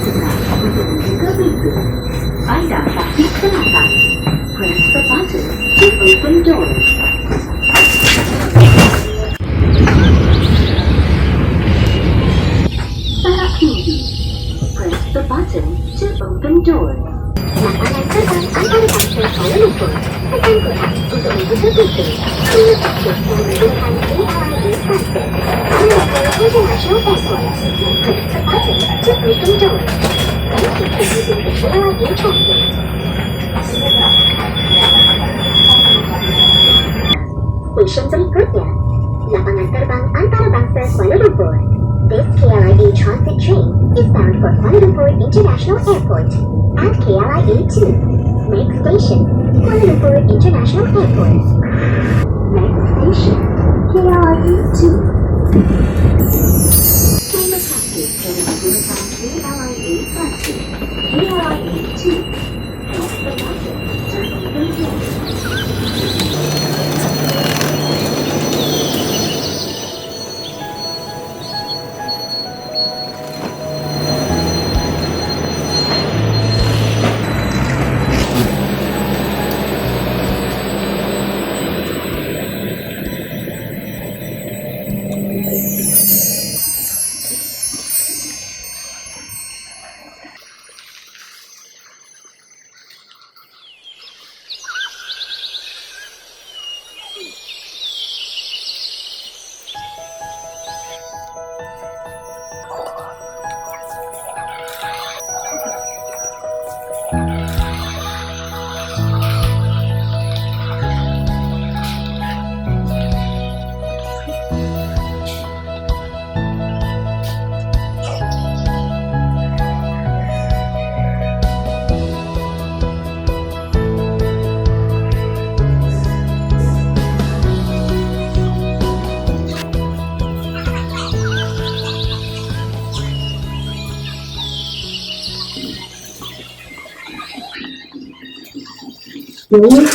dekat untuk membuka pintu. Anda pasti silakan. Press the button to open door. Para pengemudi, press the button to open door. Lapangan terbang antarabangsa Kuala Lumpur tekan kotak untuk membuka pintu. Terima kasih menggunakan KLIA2 Kuala Lumpur International Airport. Press the button to open door. Thank you for using the KLIA transit. Stesen berikutnya, lapangan terbang antarabangsa Kuala Lumpur. This KLIA transit train is bound for Kuala Lumpur International Airport at KLIA2. Next station, Kuala Lumpur International Airport. Next station, KLIA2. Terima kasih telah menggunakan KLIA transit. KLIA2. Press the button to open door. Novena.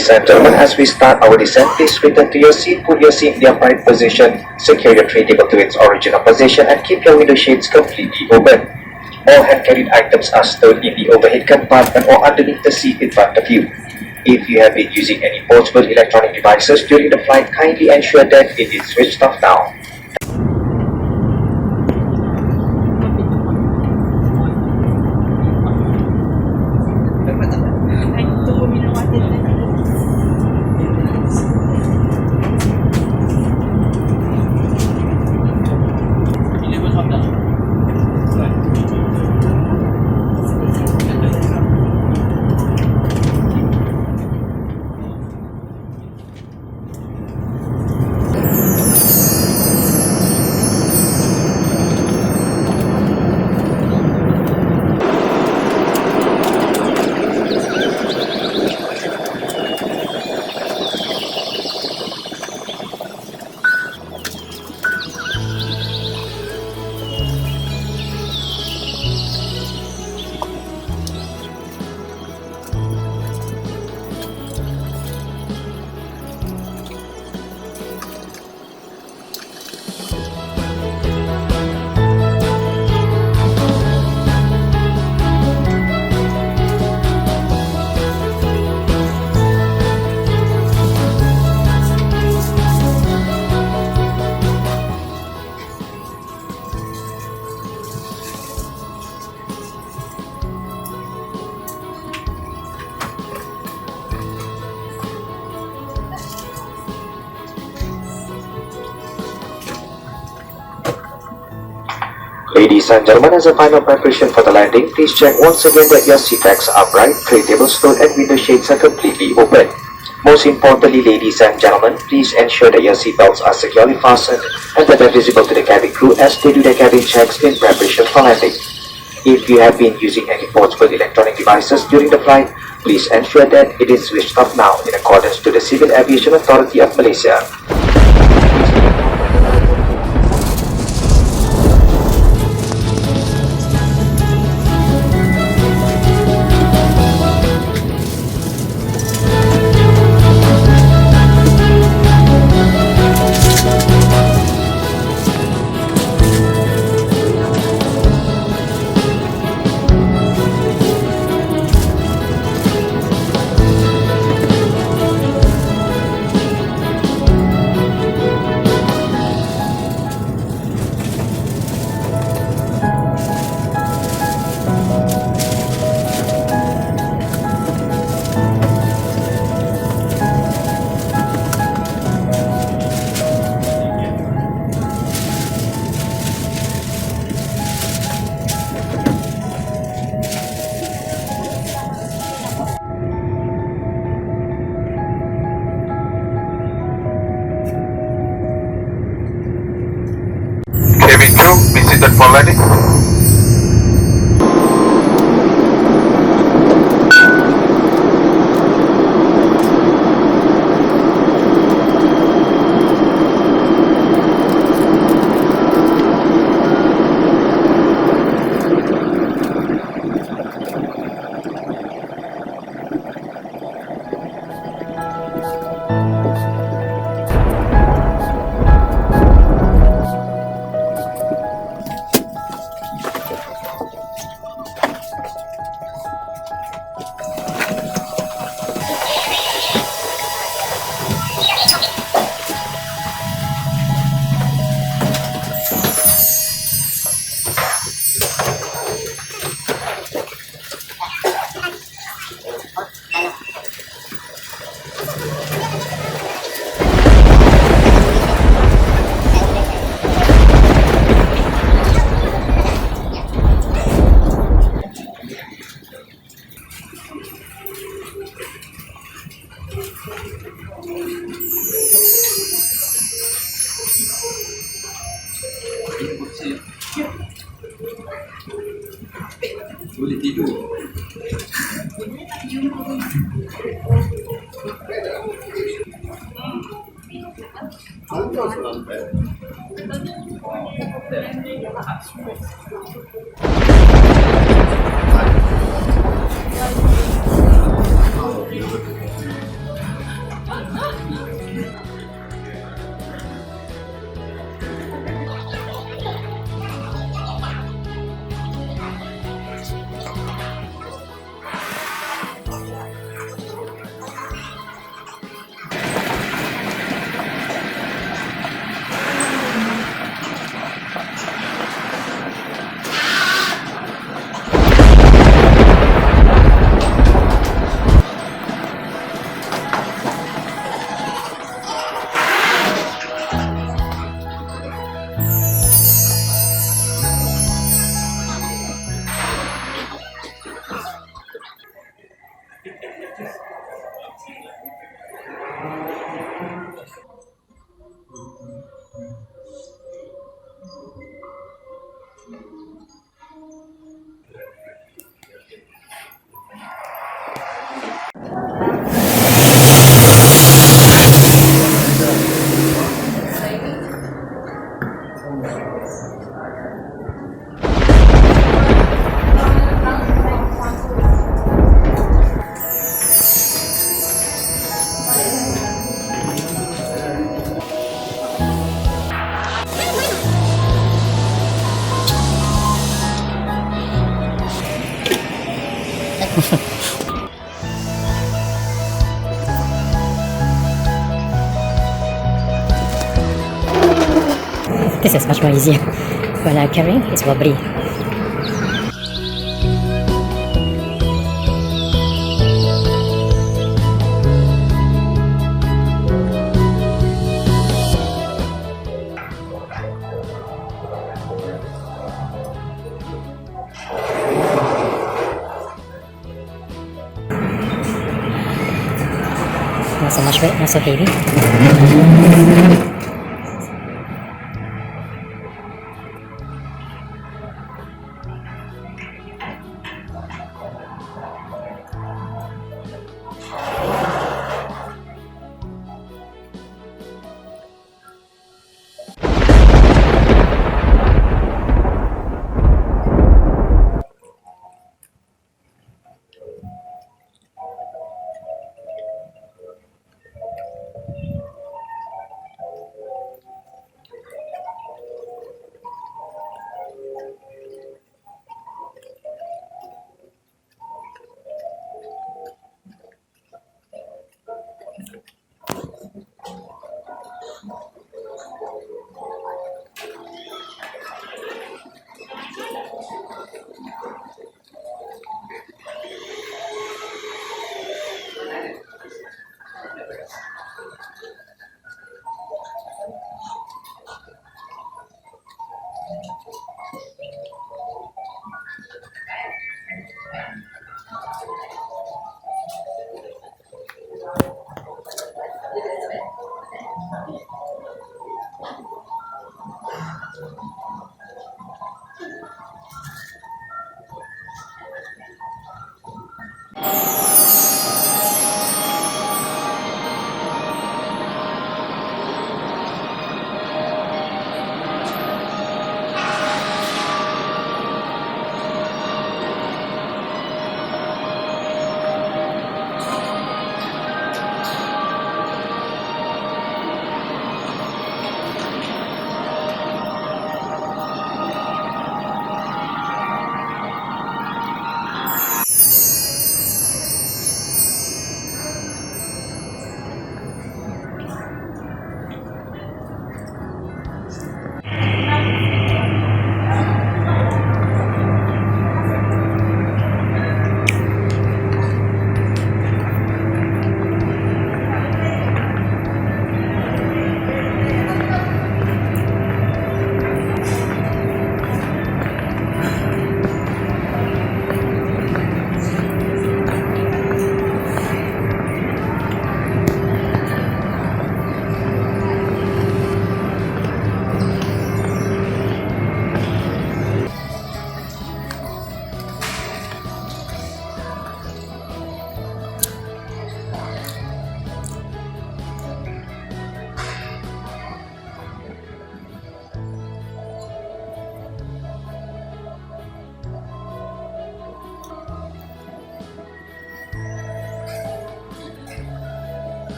Ladies and gentlemen, as we start our descent, please return to your seat, put your seat in the upright position, secure your tray table to its original position, and keep your window shades completely open. All hand-carried items are stored in the overhead compartment or underneath the seat in front of you. If you have been using any portable electronic devices during the flight, kindly ensure that it is switched off now. Ladies and gentlemen, as a final preparation for the landing, please check once again that your seat backs are upright, tray table stood, and window shades are completely open. Most importantly, ladies and gentlemen, please ensure that your seatbelts are securely fastened and that they're visible to the cabin crew as they do their cabin checks in preparation for landing. If you have been using any portable electronic devices during the flight, please ensure that it is switched off now in accordance to the Civil Aviation Authority of Malaysia. Cabin crew, be seated for landing. Boleh tidur. This is much more easier. When I'm carrying, it's wobbly. Not so much weight, not so heavy.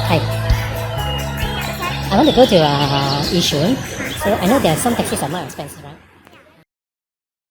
Hi. I want to go to Yishun, so I know there are some taxis are more expensive, right?